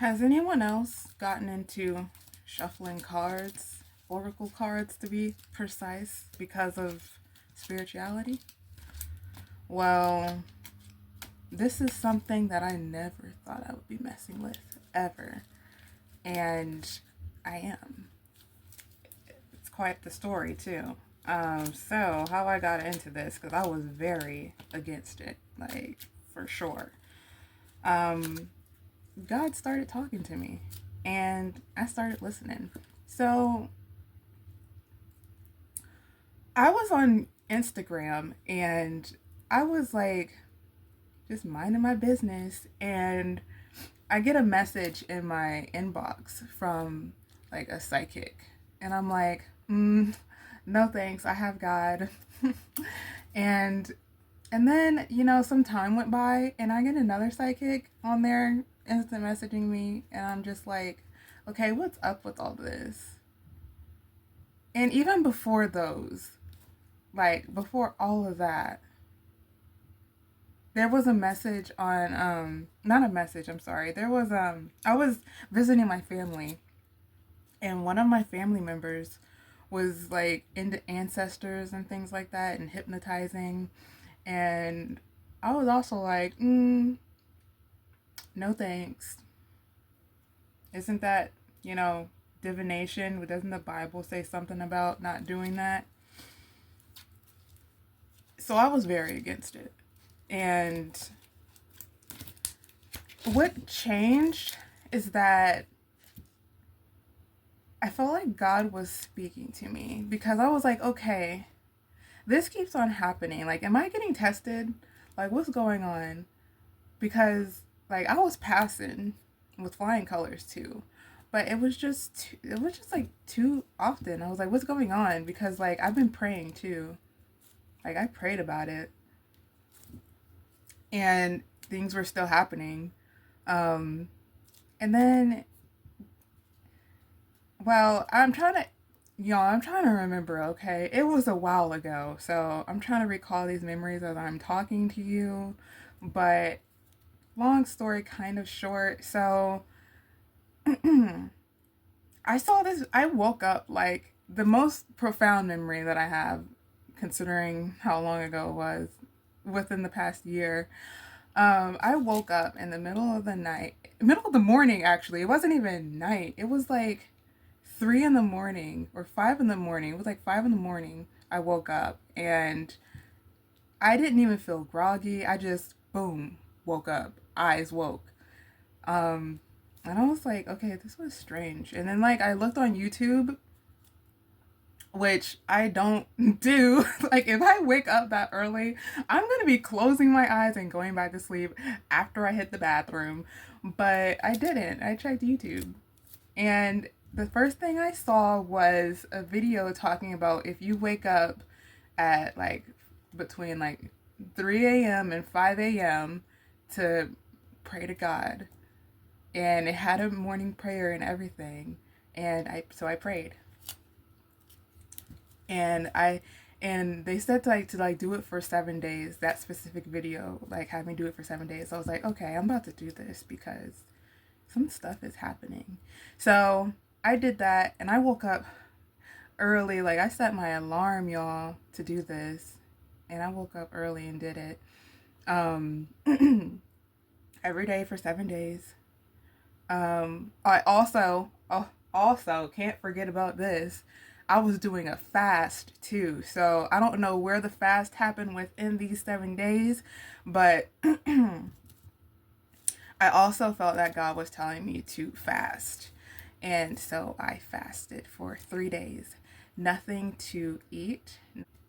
Has anyone else gotten into shuffling cards, oracle cards to be precise, because of spirituality? Well, this is something that I never thought I would be messing with, ever. And I am. It's quite the story, too. So, how I got into this, because I was very against it, like, for sure. Um, God started talking to me, and I started listening. So, I was on Instagram and I was like just minding my business, and I get a message in my inbox from like a psychic, and I'm like, no thanks, I have God. and and then, some time went by and I get another psychic on there instant messaging me, and I'm just like, okay, what's up with all this? And even before those, like before all of that, there was a message on not a message, I'm sorry. There was I was visiting my family, and one of my family members was like into ancestors and things like that and hypnotizing, and I was also like, no thanks. Isn't that, you know, divination? Doesn't the Bible say something about not doing that? So I was very against it. And what changed is that I felt like God was speaking to me, because I was like, okay, this keeps on happening. Like, am I getting tested? Like, what's going on? Because, like, I was passing with flying colors too. But it was just like too often. I was like, what's going on? Because, like, I've been praying too. Like, I prayed about it, and things were still happening. Um, and then, well, I'm trying to remember, okay? It was a while ago, so I'm trying to recall these memories as I'm talking to you. But long story kind of short, so I woke up, like, the most profound memory that I have, considering how long ago it was, within the past year. I woke up in the middle of the night, middle of the morning, actually. It wasn't even night. It was like 3 in the morning or 5 in the morning. It was like 5 in the morning. I woke up and I didn't even feel groggy. I just, boom, woke up. Eyes woke. Um, and I was like, okay, this was strange. And then, like, I looked on YouTube, which I don't do. Like, if I wake up that early, I'm gonna be closing my eyes and going back to sleep after I hit the bathroom. But I didn't. I checked YouTube. And the first thing I saw was a video talking about if you wake up at like between like 3 a.m. and 5 a.m. to pray to God. And it had a morning prayer and everything. And I prayed. And they said to do it for 7 days. That specific video, like, had me do it for 7 days. So I was like, okay, I'm about to do this because some stuff is happening. So I did that, and I woke up early. Like, I set my alarm, y'all, to do this, and I woke up early and did it. Um, every day for 7 days. I also can't forget about this. I was doing a fast too, so I don't know where the fast happened within these 7 days, but I also felt that God was telling me to fast. And so I fasted for 3 days. Nothing to eat.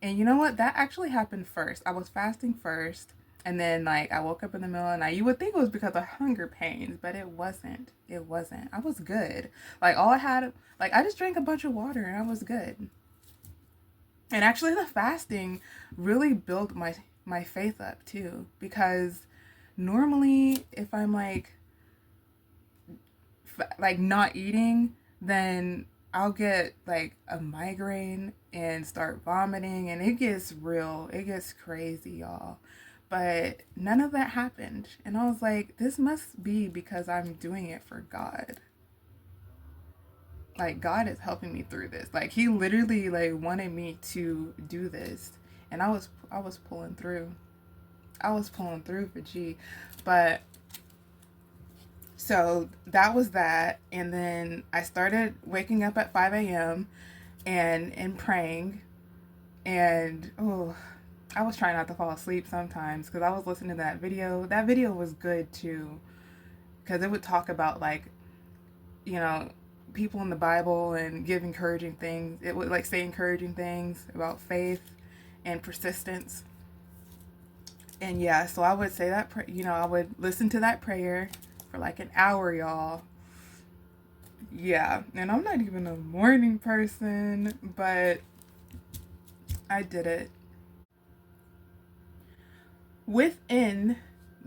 And you know what? That actually happened first. I was fasting first. And then, like, I woke up in the middle of the night. You would think it was because of hunger pains, but it wasn't. It wasn't. I was good. Like, all I had, like, I just drank a bunch of water and I was good. And actually, the fasting really built my faith up too, because normally if I'm like not eating, then I'll get like a migraine and start vomiting, and it gets real. It gets crazy, y'all. But none of that happened. And I was like, this must be because I'm doing it for God. Like, God is helping me through this. Like, he literally like wanted me to do this. And I was pulling through. I was pulling through for G. But so that was that. And then I started waking up at 5 a.m. and praying. And oh, I was trying not to fall asleep sometimes because I was listening to that video. That video was good too because it would talk about like, you know, people in the Bible and give encouraging things. It would like say encouraging things about faith and persistence. And yeah, so I would say that, I would listen to that prayer for like an hour, y'all. Yeah, and I'm not even a morning person, but I did it. Within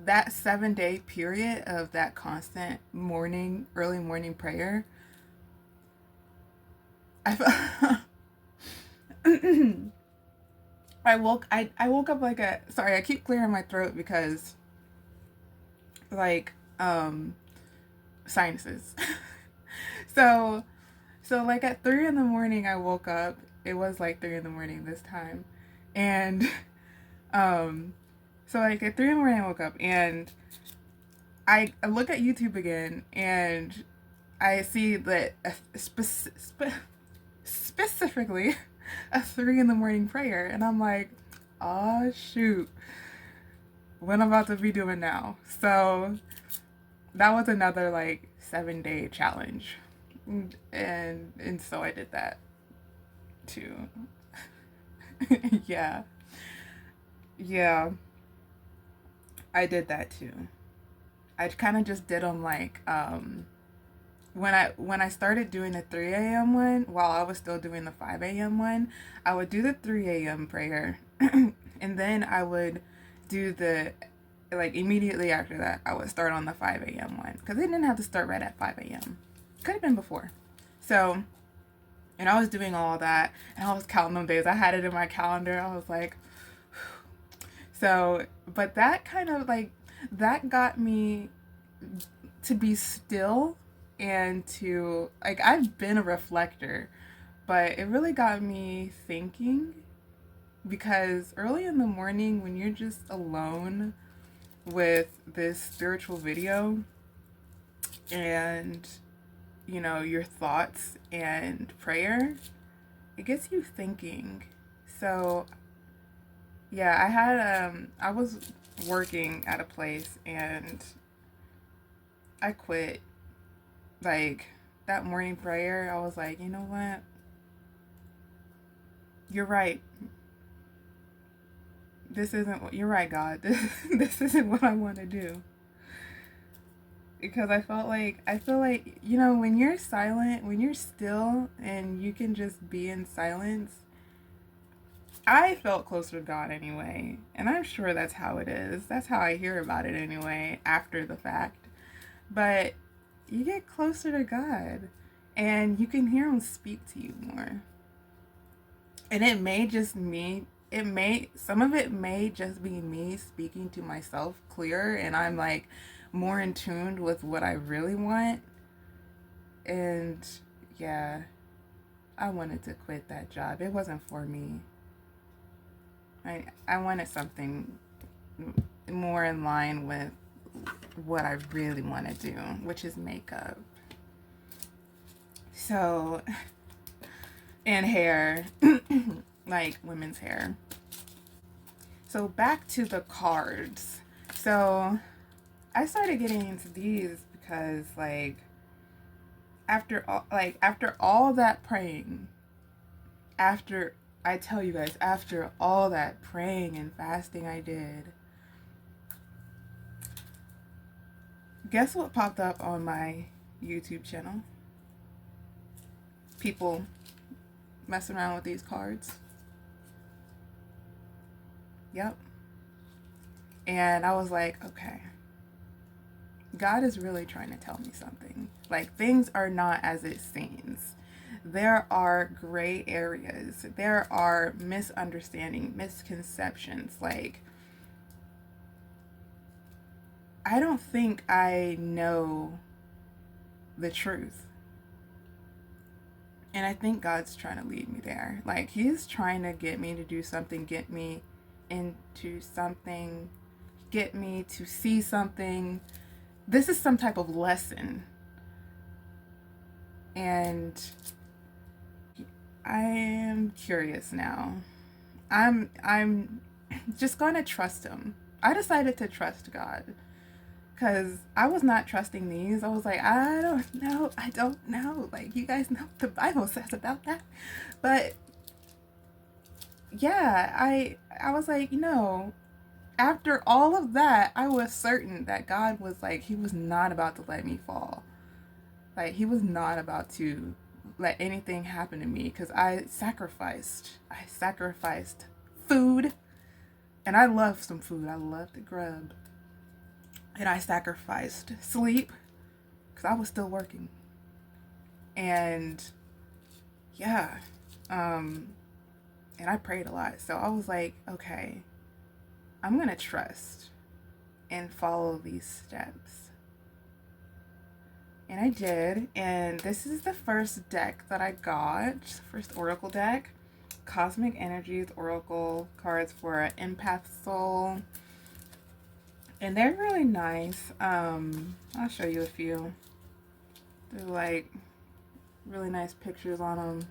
that 7 day period of that constant early morning prayer, I I woke up like sorry, I keep clearing my throat because like sinuses. so like at 3 in the morning I woke up. It was like 3 in the morning this time. And um so like at 3 in the morning I woke up and I look at YouTube again and I see that specifically a 3 in the morning prayer, and I'm like, oh shoot, what I'm about to be doing now. So that was another like 7 day challenge, and so I did that too. Yeah, yeah, I did that too. I kind of just did them like when I started doing the 3 a.m. one while I was still doing the 5 a.m. one, I would do the 3 a.m. prayer and then I would do the like immediately after that I would start on the 5 a.m. one because they didn't have to start right at 5 a.m. Could have been before. So, and I was doing all that and I was counting them days. I had it in my calendar. I was like, so, but that kind of like that got me to be still and to like I've been a reflector, but it really got me thinking because early in the morning when you're just alone with this spiritual video and your thoughts and prayer, it gets you thinking. So yeah, I was working at a place and I quit. Like that morning prayer, I was like, you know what? You're right. You're right, God. This isn't what I want to do. Because I feel like, when you're silent, when you're still and you can just be in silence, I felt closer to God anyway. And I'm sure that's how it is. That's how I hear about it anyway, after the fact. But you get closer to God and you can hear him speak to you more. And some of it may just be me speaking to myself clearer and I'm like more in tune with what I really want. And yeah, I wanted to quit that job. It wasn't for me. I wanted something more in line with what I really want to do, which is makeup. So, and hair, like women's hair. So back to the cards. So I started getting into these because after all that praying, after I tell you guys, after all that praying and fasting I did, guess what popped up on my YouTube channel? People messing around with these cards. Yep. And I was like, okay, God is really trying to tell me something. Like, things are not as it seems. There are gray areas. There are misconceptions. Like, I don't think I know the truth. And I think God's trying to lead me there. Like, He's trying to get me to do something, get me into something, get me to see something. This is some type of lesson. And I am curious now. I'm just going to trust Him. I decided to trust God because I was not trusting these. I was like, I don't know. Like, you guys know what the Bible says about that. But yeah, I was like, after all of that, I was certain that God was like, He was not about to let me fall. Like, He was not about to let anything happen to me because I sacrificed. I sacrificed food, and I love some food. I love to grub. And I sacrificed sleep because I was still working. And yeah, and I prayed a lot. So I was like, okay, I'm going to trust and follow these steps. And I did. And this is the first deck that I got, first Oracle deck. Cosmic Energies Oracle cards for Empath Soul. And they're really nice. I'll show you a few. They're like really nice pictures on them.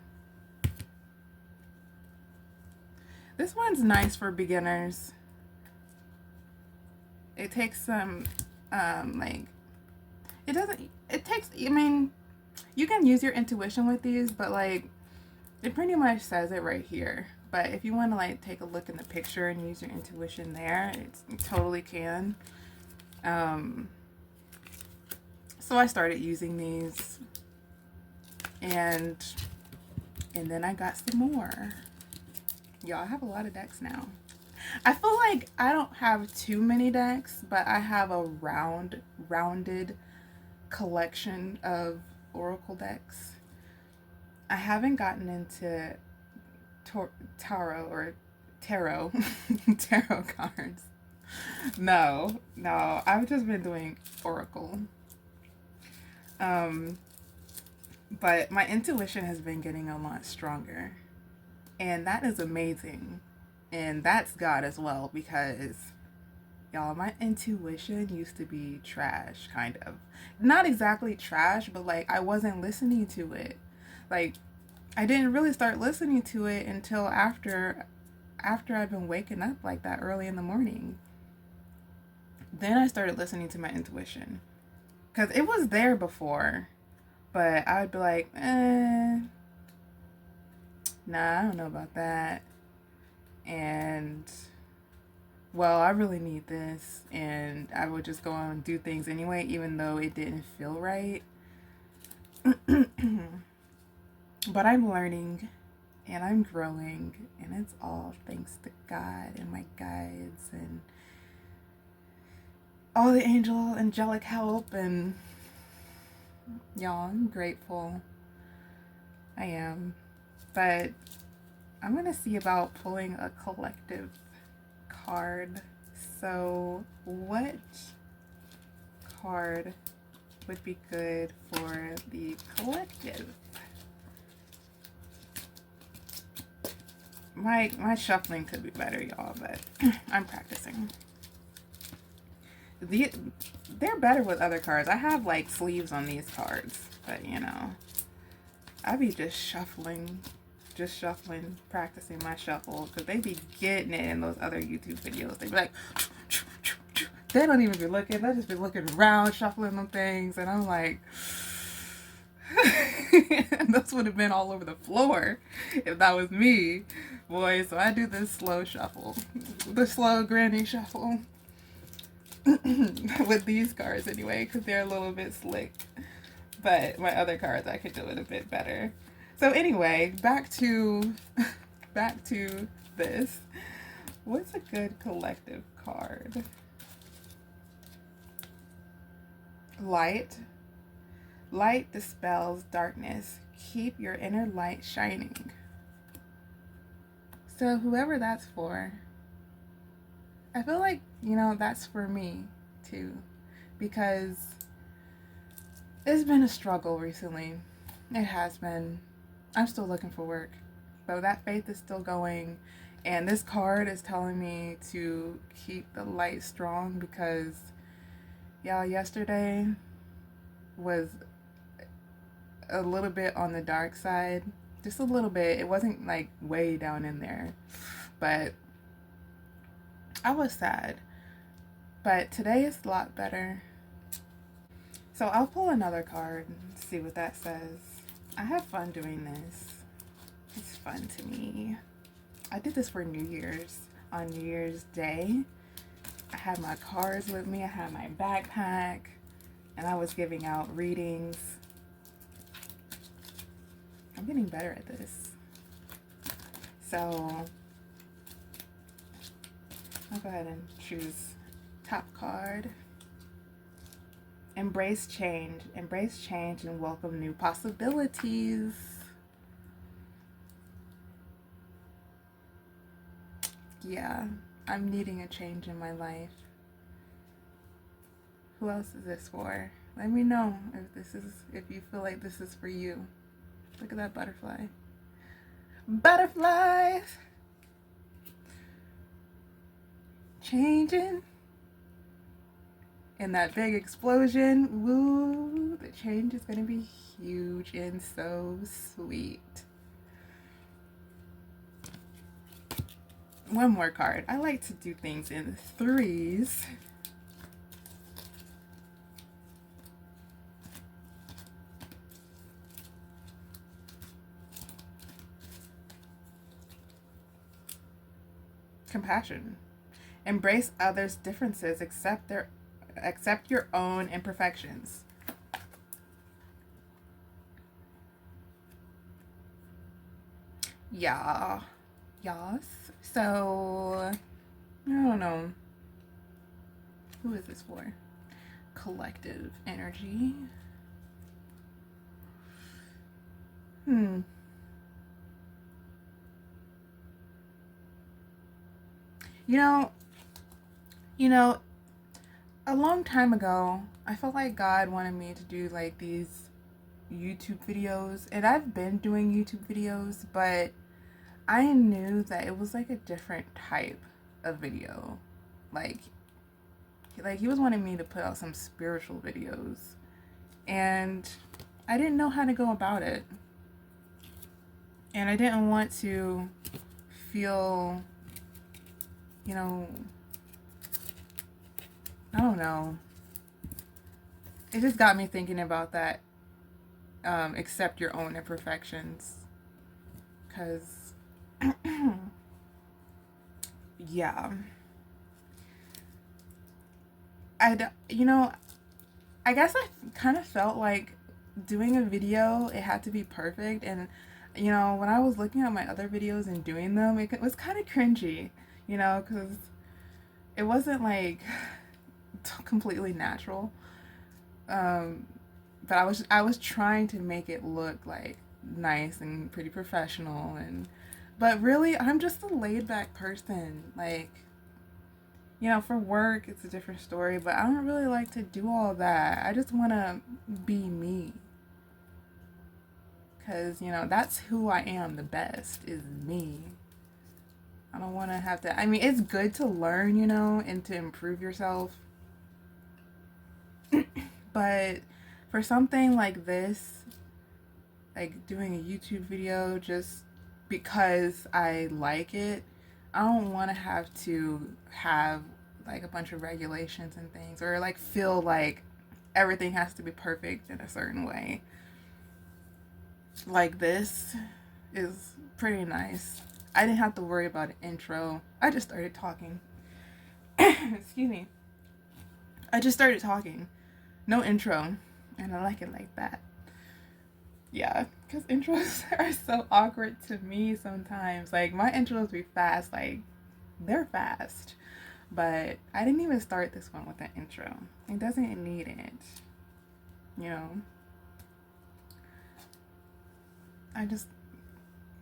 This one's nice for beginners. It takes some, I mean, you can use your intuition with these, but like, it pretty much says it right here. But if you want to like take a look in the picture and use your intuition there, you totally can. So I started using these, and then I got some more. Y'all, I have a lot of decks now. I feel like I don't have too many decks, but I have a rounded collection of Oracle decks. I haven't gotten into tarot tarot cards. No, I've just been doing Oracle. But my intuition has been getting a lot stronger. And that is amazing. And that's God as well, because y'all, my intuition used to be trash, kind of. Not exactly trash, but like I wasn't listening to it. Like, I didn't really start listening to it until after I've been waking up like that early in the morning. Then I started listening to my intuition. Because it was there before, but I would be like, nah, I don't know about that. And, well, I really need this. And I would just go on and do things anyway, even though it didn't feel right. But I'm learning and I'm growing, and it's all thanks to God and my guides and all the angelic help. And y'all, I'm grateful. I am. But I'm gonna see about pulling a collective card. So what card would be good for the collective? My shuffling could be better, y'all, but I'm practicing. They're better with other cards. I have like sleeves on these cards, but I be just shuffling, practicing my shuffle, because they be getting it in those other YouTube videos. They be like, they don't even be looking. They just be looking around, shuffling them things, and I'm like, those would have been all over the floor if that was me, boy. So I do this slow shuffle, the slow granny shuffle. With these cards anyway, because they're a little bit slick. But my other cards, I could do it a bit better. So anyway, back to this. What's a good collective card? Light. Light dispels darkness. Keep your inner light shining. So whoever that's for, I feel like, that's for me too. because it's been a struggle recently. It has been. I'm still looking for work, but that faith is still going. And this card is telling me to keep the light strong because, y'all, yesterday was a little bit on the dark side. Just a little bit. It wasn't like way down in there. But I was sad. But today is a lot better. So I'll pull another card and see what that says. I have fun doing this. It's fun to me. I did this for New Year's. On New Year's Day, I had my cards with me. I had my backpack. And I was giving out readings. I'm getting better at this. So I'll go ahead and choose top card. Embrace change. Embrace change and welcome new possibilities. Yeah, I'm needing a change in my life. Who else is this for? Let me know if you feel like this is for you. Look at that butterfly. Butterflies! Changing. In that big explosion. Woo! The change is gonna be huge and so sweet. One more card. I like to do things in threes. Compassion. Embrace others' differences. Accept your own imperfections. Yeah. Yes. So, I don't know. Who is this for? Collective energy. You know, a long time ago, I felt like God wanted me to do like these YouTube videos, and I've been doing YouTube videos, but I knew that it was like a different type of video. Like he was wanting me to put out some spiritual videos, and I didn't know how to go about it. And I didn't want to feel, I don't know. It just got me thinking about that. Accept your own imperfections. Because, yeah. I guess I kind of felt like doing a video, it had to be perfect. And, when I was looking at my other videos and doing them, it was kind of cringy, because it wasn't like completely natural. But I was trying to make it look like nice and pretty professional, but really I'm just a laid back person. Like, for work it's a different story, but I don't really like to do all that. I just want to be me. Cuz that's who I am the best, is me. I don't want to have to, I mean, it's good to learn, and to improve yourself. But for something like this, like doing a YouTube video just because I like it, I don't want to have like a bunch of regulations and things, or like feel like everything has to be perfect in a certain way. Like this is pretty nice. I didn't have to worry about an intro. I just started talking. Excuse me. I just started talking. No intro. And I like it like that. Yeah, because intros are so awkward to me sometimes. Like, my intros be fast. Like, they're fast. But I didn't even start this one with an intro. It doesn't need it. I just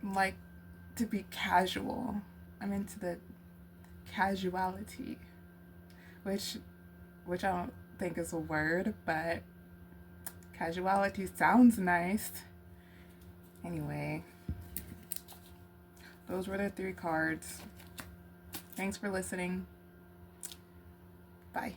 like to be casual. I'm into the casuality, which I don't think is a word, but casuality sounds nice. Anyway, those were the 3 cards. Thanks for listening. Bye.